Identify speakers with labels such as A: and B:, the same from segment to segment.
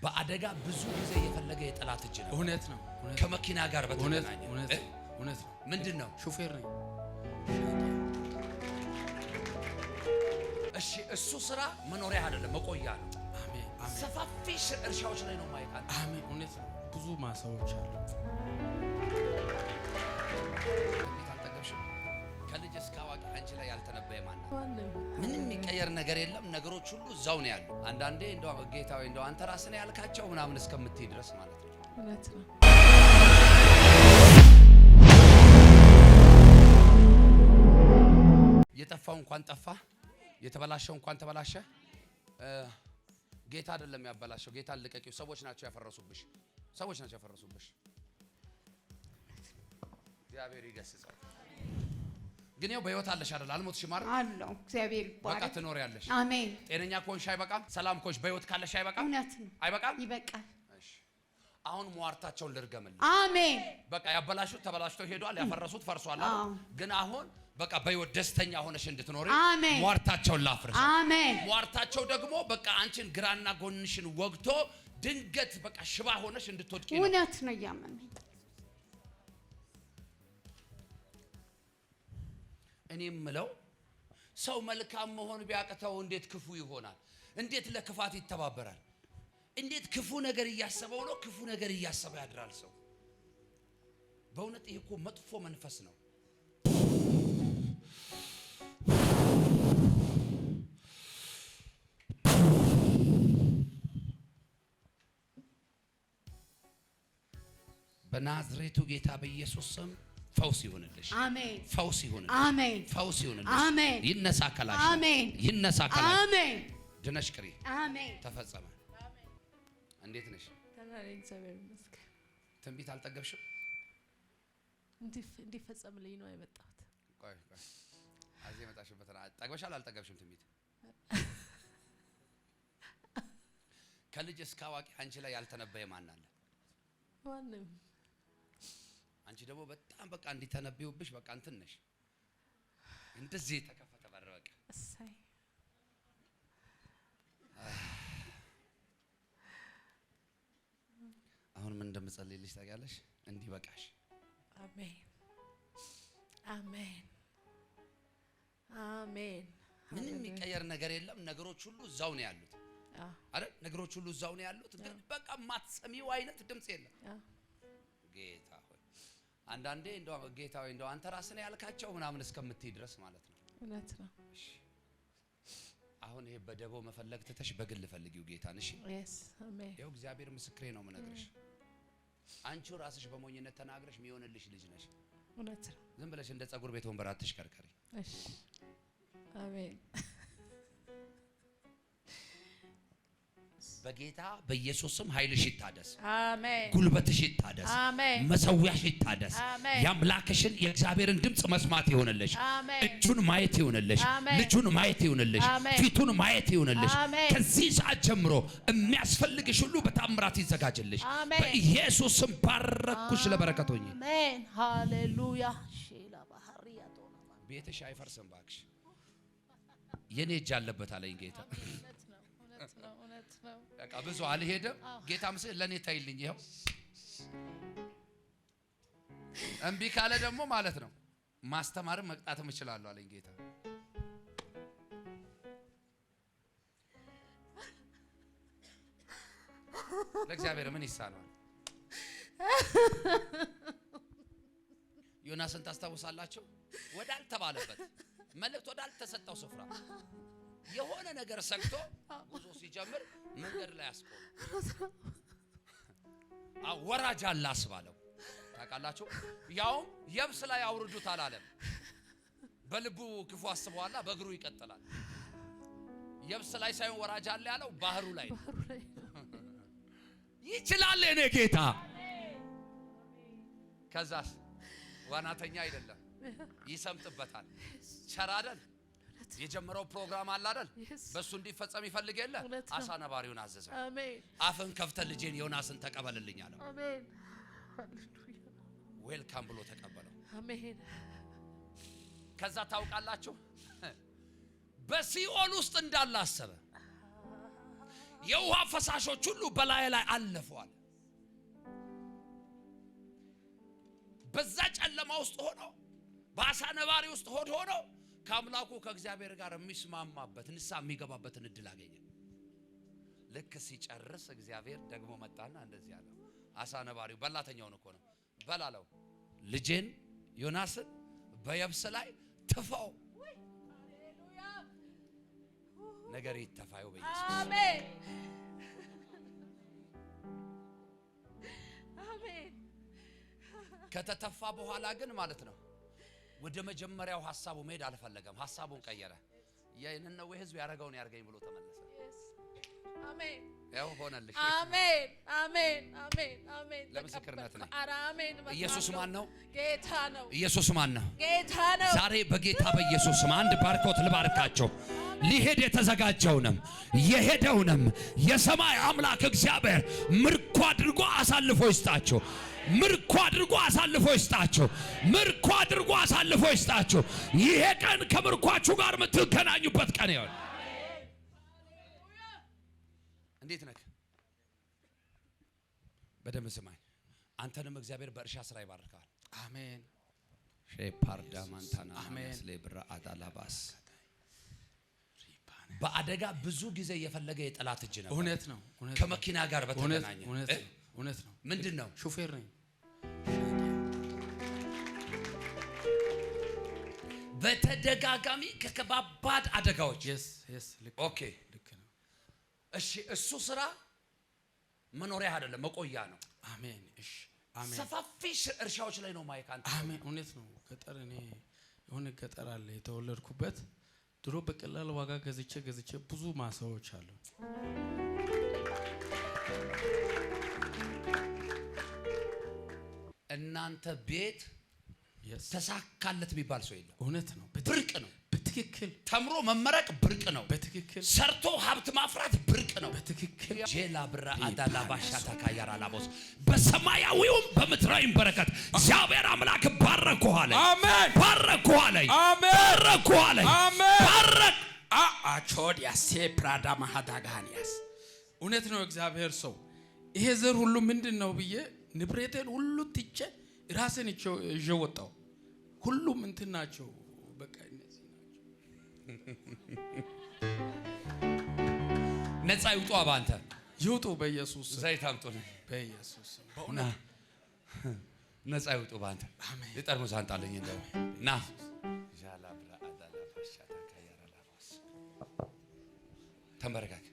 A: በአደጋ ብዙ ጊዜ የፈለገ የጠላት እጅ ነው።
B: እውነት ነው።
A: ከመኪና ጋር በተገናኘ
B: እውነት ነው።
A: ምንድነው?
B: ሹፌር ነኝ።
A: እሺ እሱ ስራ መኖሪያ አይደለም መቆያ ነው።
B: አሜን አሜን።
A: ሰፋፊ እርሻዎች ላይ ነው ማይታል።
B: አሜን። እውነት ነው። ብዙ ማሳዎች አሉ።
A: ከልጅ እስከ አዋቂ አንቺ ላይ ያልተነበየ ማን ነው? ምንም የሚቀየር ነገር የለም። ነገሮች ሁሉ እዛው ነው ያሉ። አንዳንዴ እንደው ጌታዬ እንደው አንተ ራስህ ነው ያልካቸው ምናምን እስከምትይ ድረስ ማለት ነው።
C: እውነት ነው።
A: የጠፋው እንኳን ጠፋ፣ የተበላሸው እንኳን ተበላሸ። ጌታ አይደለም ያበላሸው። ጌታን ልቀቂው። ሰዎች ናቸው ያፈረሱብሽ። ሰዎች ናቸው ያፈረሱብሽ። እግዚአብሔር ይገስጸው። ግን ያው በህይወት አለሽ አይደል? አልሞትሽም አይደል?
C: አለው። እግዚአብሔር ይባርክ።
A: በቃ ትኖሪያለሽ።
C: አሜን።
A: ጤነኛ ኮንሽ አይበቃም? ሰላም ኮንሽ በህይወት ካለሽ አይበቃም?
C: እውነት ነው።
A: አይበቃም?
C: ይበቃል።
A: እሺ አሁን ሟርታቸውን ልርገምልኝ።
C: አሜን።
A: በቃ ያበላሹት ተበላሽቶ ሄዷል። ያፈረሱት ፈርሷል። ግን አሁን በቃ በህይወት ደስተኛ ሆነሽ እንድትኖሪ ሟርታቸውን ላፍርስ።
C: አሜን።
A: ሟርታቸው ደግሞ በቃ አንቺን ግራና ጎንሽን ወግቶ ድንገት በቃ ሽባ ሆነሽ እንድትወድቂ ነው።
C: እውነት ነው። ያመመኝ
A: እኔ የምለው ሰው መልካም መሆን ቢያቅተው እንዴት ክፉ ይሆናል? እንዴት ለክፋት ይተባበራል? እንዴት ክፉ ነገር እያሰበው ነው ክፉ ነገር እያሰበ ያድራል ሰው? በእውነት ይሄ እኮ መጥፎ መንፈስ ነው። በናዝሬቱ ጌታ በኢየሱስ ስም ፈውስ ይሁንልሽ።
C: አሜን።
A: ፈውስ ይሁንልሽ።
C: አሜን።
A: ፈውስ ይሁንልሽ።
C: አሜን።
A: ይነሳ ከላሽ።
C: አሜን።
A: ይነሳ ከላሽ።
C: አሜን።
A: ድነሽ ቅሪ።
C: አሜን።
A: ተፈጸመ። እንዴት ነሽ?
D: ተናሪ እግዚአብሔር ይመስገን።
A: ትንቢት አልጠገብሽም?
D: እንዲፈጸምልኝ ነው የመጣሁት።
A: ቆይ አዚ መጣሽበት። ጠግበሻል? አልጠገብሽም? ትንቢት ከልጅ እስከ አዋቂ አንቺ ላይ ያልተነበየ ማን አለ?
D: ማንም።
A: አንቺ ደግሞ በጣም በቃ እንዲተነብዩብሽ በቃ እንትን ነሽ። እንደዚህ ተከፈተ በር በቃ
D: እሰይ።
A: አሁን ምን እንደምጸልይልሽ ታውቂያለሽ? እንዲህ በቃሽ።
D: አሜን አሜን አሜን።
A: ምንም የሚቀየር ነገር የለም። ነገሮች ሁሉ እዛው ነው ያሉት አይደል? ነገሮች ሁሉ እዛው ነው ያሉት። ግን በቃ ማትሰሚው አይነት ድምጽ የለም። ጌታ ሆይ አንዳንዴ እንደው ጌታዬ እንደው አንተ ራስህ ነው ያልካቸው ምናምን እስከምትይ ድረስ ማለት ነው።
D: እውነት ነው።
A: አሁን ይሄ በደቦ መፈለግ ትተሽ በግል ፈልጊው ጌታን። እሺ
D: አሜን።
A: ይኸው እግዚአብሔር ምስክሬ ነው የምነግርሽ። አንቺው ራስሽ በሞኝነት ተናግረሽ የሚሆንልሽ ልጅ ነሽ።
D: እውነት ነው።
A: ዝም ብለሽ እንደ ጸጉር ቤት ወንበር አትሽከርከሪ።
D: እሺ አሜን።
A: በጌታ በኢየሱስ ስም ኃይልሽ ይታደስ።
D: አሜን።
A: ጉልበትሽ ይታደስ።
D: አሜን።
A: መሰዊያሽ ይታደስ።
D: አሜን።
A: ያምላክሽን የእግዚአብሔርን ድምጽ መስማት ይሆንልሽ። እጁን ማየት ይሆንልሽ። ልጁን ማየት ይሆንልሽ። ፊቱን ማየት ይሆንልሽ። ከዚህ ሰዓት ጀምሮ የሚያስፈልግሽ ሁሉ በታምራት ይዘጋጅልሽ። በኢየሱስ ስም ባረኩሽ። ለበረከት ሆኚ።
D: አሜን። ሃሌሉያ። ሼላ ባህሪያ ዶና
A: ቤትሽ አይፈርስም ባክሽ። የኔ እጅ አለበት አለኝ ጌታ። በቃ ብዙ አልሄድም። ጌታ ምስል ለኔ ታይልኝ። ይሄው እምቢ ካለ ደግሞ ማለት ነው ማስተማርም መቅጣትም እችላለሁ አለኝ ጌታ። ለእግዚአብሔር ምን ይሳነዋል? ዮናስን ታስታውሳላችሁ? ወዳልተባለበት መልእክት ወዳልተሰጠው ስፍራ የሆነ ነገር ሰግቶ ጉዞ ሲጀምር መንገድ ላይ አስቆመ። ወራጅ አለ አስባለው። ታውቃላችሁ? ያው የብስ ላይ አውርዱት አላለም። በልቡ ክፉ አስበዋላ በእግሩ ይቀጥላል። የብስ ላይ ሳይሆን ወራጅ አለ ያለው ባህሩ ላይ ይችላል የኔ ጌታ። ከዛስ ዋናተኛ አይደለም ይሰምጥበታል። ቸራደል የጀመረው ፕሮግራም አለ አይደል? በሱ እንዲፈጸም ይፈልግ የለ አሳ ነባሪውን አዘዘ።
D: አሜን።
A: አፍን ከፍተ ልጄን ዮናስን ተቀበልልኝ አለው።
D: አሜን። ሃሌሉያ።
A: ዌልካም ብሎ ተቀበለው።
D: አሜን።
A: ከዛ ታውቃላችሁ በሲኦል ውስጥ እንዳለ አሰበ። የውሃ ፈሳሾች ሁሉ በላይ ላይ አለፈዋል። በዛ ጨለማ ውስጥ ሆኖ በአሳ ነባሪ ውስጥ ሆኖ ከአምላኩ ከእግዚአብሔር ጋር የሚስማማበት ንስሐ የሚገባበትን እድል አገኘ። ልክ ሲጨርስ እግዚአብሔር ደግሞ መጣና እንደዚህ አለው። አሳ ነባሪው በላተኛውን እኮ ነው በላለው፣ ልጄን ዮናስን በየብስ ላይ ትፋው። ነገር ይተፋዩ በኢየሱስ
D: አሜን አሜን።
A: ከተተፋ በኋላ ግን ማለት ነው ወደ መጀመሪያው ሐሳቡ መሄድ አልፈለገም። ሐሳቡን ቀየረ። የነነዌ ሕዝብ ያረጋውን ያርገኝ ብሎ ተመለሰ።
D: አሜን
A: ያው ሆነልሽ።
D: አሜን አሜን አሜን አሜን።
A: ለምስክርነት ነው።
D: አሜን።
A: ኢየሱስ ማን ነው?
D: ጌታ ነው።
A: ኢየሱስ ማን ነው?
D: ጌታ ነው።
A: ዛሬ በጌታ በኢየሱስ ስም አንድ ባርኮት ልባርካቸው። ሊሄድ የተዘጋጀውንም የሄደውንም የሰማይ አምላክ እግዚአብሔር ምርኮ አድርጎ አሳልፎ ይስጣቸው። ምርኮ አድርጎ አሳልፎ ይስጣቸው። ምርኮ አድርጎ አሳልፎ ይስጣቸው። ይሄ ቀን ከምርኳችሁ ጋር የምትገናኙበት ቀን ይሆን። እንዴት ነህ? በደንብ ስማኝ። አንተንም እግዚአብሔር በእርሻ ስራ ይባርካል።
B: አሜን።
A: ሼፓርዳ ማንታና
B: አሜን።
A: ለብራ አዳላባስ በአደጋ ብዙ ጊዜ የፈለገ የጠላት እጅ ነበር።
B: እውነት ነው።
A: ከመኪና ጋር በተገናኘ
B: እውነት ነው።
A: ምንድነው?
B: ሹፌር ነኝ።
A: በተደጋጋሚ ከከባባድ አደጋዎች ኦኬ።
B: ልክ ነው።
A: እሺ፣ እሱ ስራ መኖሪያ አይደለም መቆያ ነው።
B: አሜን። እሺ፣ አሜን።
A: ሰፋፊ እርሻዎች ላይ ነው ማይክ አንተ።
B: አሜን። እውነት ነው። ገጠር እኔ የሆነ ገጠር አለ የተወለድኩበት። ድሮ በቀላል ዋጋ ገዝቼ ብዙ ማሳዎች አሉ።
A: እናንተ ቤት ተሳካለት የሚባል ሰው የለም።
B: እውነት ነው።
A: ብርቅ ነው።
B: በትክክል
A: ተምሮ መመረቅ ብርቅ ነው።
B: በትክክል
A: ሰርቶ ሀብት ማፍራት ብርቅ ነው።
B: በትክክል
A: ጄላ ብራ አዳላ ባሻታ ካያራ ላቦስ በሰማያዊውም በምድራዊም በረከት እግዚአብሔር አምላክ ባረኩህ አለ።
B: አሜን።
A: ባረኩህ አለ።
B: አሜን።
A: ባረኩህ አለ።
B: አሜን።
A: ባረክ
B: አቾድ ያሴ ፕራዳ ማሃዳጋኒያስ እውነት ነው። እግዚአብሔር ሰው ይሄ ዘር ሁሉ ምንድነው ብዬ ንብረቴን ሁሉ ትቼ ራሴን ይዤ ወጣሁ። ሁሉም እንትን ናቸው። በቃ እነዚህ ናቸው።
A: ነፃ ይውጡ። አባንተ
B: ይውጡ በኢየሱስ
A: ዘይት አምጡ ነው
B: በኢየሱስ
A: በእውና ነፃ ይውጡ። ባንተ
B: አሜን።
A: የጠርሙስ አንጣለኝ እንደው ና ጃላ ብራ አዳላ ባሻታ ካያራ ላቦስ ተንበረካክ።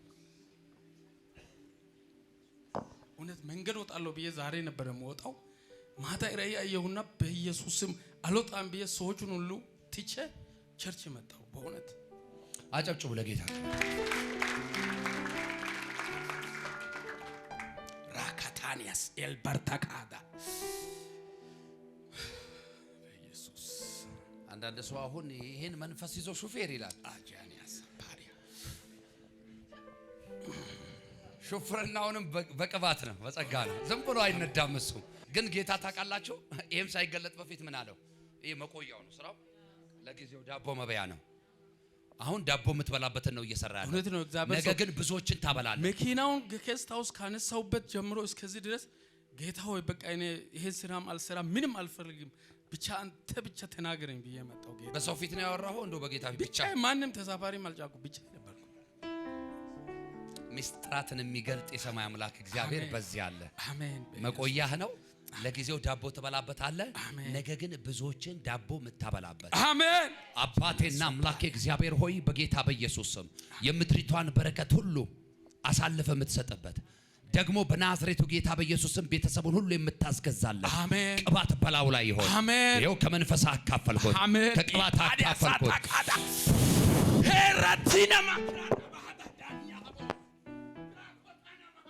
B: እውነት መንገድ ወጣለሁ ብዬ ዛሬ ነበር የምወጣው። ማታ ራእይ አየሁና በኢየሱስም አልወጣም ብዬ ሰዎችን ሁሉ ትቼ ቸርች መጣሁ። በእውነት
A: አጨብጭቡ ለጌታ።
B: ራካታኒያስ ኤልበርታካዳ በኢየሱስ
A: አንዳንድ ሰው አሁን ይሄን መንፈስ ይዞ ሹፌር ይላል።
B: አጃኒያስ ባሪያ
A: ሹፍርናውንም በቅባት ነው በጸጋ ነው። ዝም ብሎ አይነዳም እሱ ግን ጌታ ታውቃላችሁ፣ ይሄም ሳይገለጥ በፊት ምን አለው? ይሄ መቆያው ነው ስራው። ለጊዜው ዳቦ መበያ ነው። አሁን ዳቦ የምትበላበትን ነው እየሰራ ያለው።
B: እውነት ነው። እግዚአብሔር
A: ነገ ግን ብዙዎችን ታበላለህ።
B: መኪናውን ጌስት ሃውስ ካነሳውበት ጀምሮ እስከዚህ ድረስ ጌታ ሆይ በቃ እኔ ይሄን ስራም አልሰራም ምንም አልፈልግም፣ ብቻ አንተ ብቻ ተናገረኝ ብዬ መጣሁ። ጌታ
A: በሰው ፊት ነው ያወራኸው? እንደው በጌታ ፊት ብቻ?
B: ማንም ተሳፋሪም አልጫቁ ብቻ ነበርኩ።
A: ሚስጥራትን የሚገልጥ የሰማይ አምላክ እግዚአብሔር በዚህ አለ።
B: አሜን።
A: መቆያህ ነው። ለጊዜው ዳቦ ትበላበታለህ፣ ነገ ግን ብዙዎችን ዳቦ የምታበላበት።
B: አሜን።
A: አባቴና አምላኬ እግዚአብሔር ሆይ በጌታ በኢየሱስ ስም የምድሪቷን በረከት ሁሉ አሳልፈ የምትሰጥበት ደግሞ በናዝሬቱ ጌታ በኢየሱስ ስም ቤተሰቡን ሁሉ የምታስገዛለህ
B: አሜን።
A: ቅባት በላው ላይ ይሆን።
B: አሜን።
A: ይኸው ከመንፈስ አካፈልኩት፣ ከቅባት አካፈልኩት።
B: ሄራቲናማ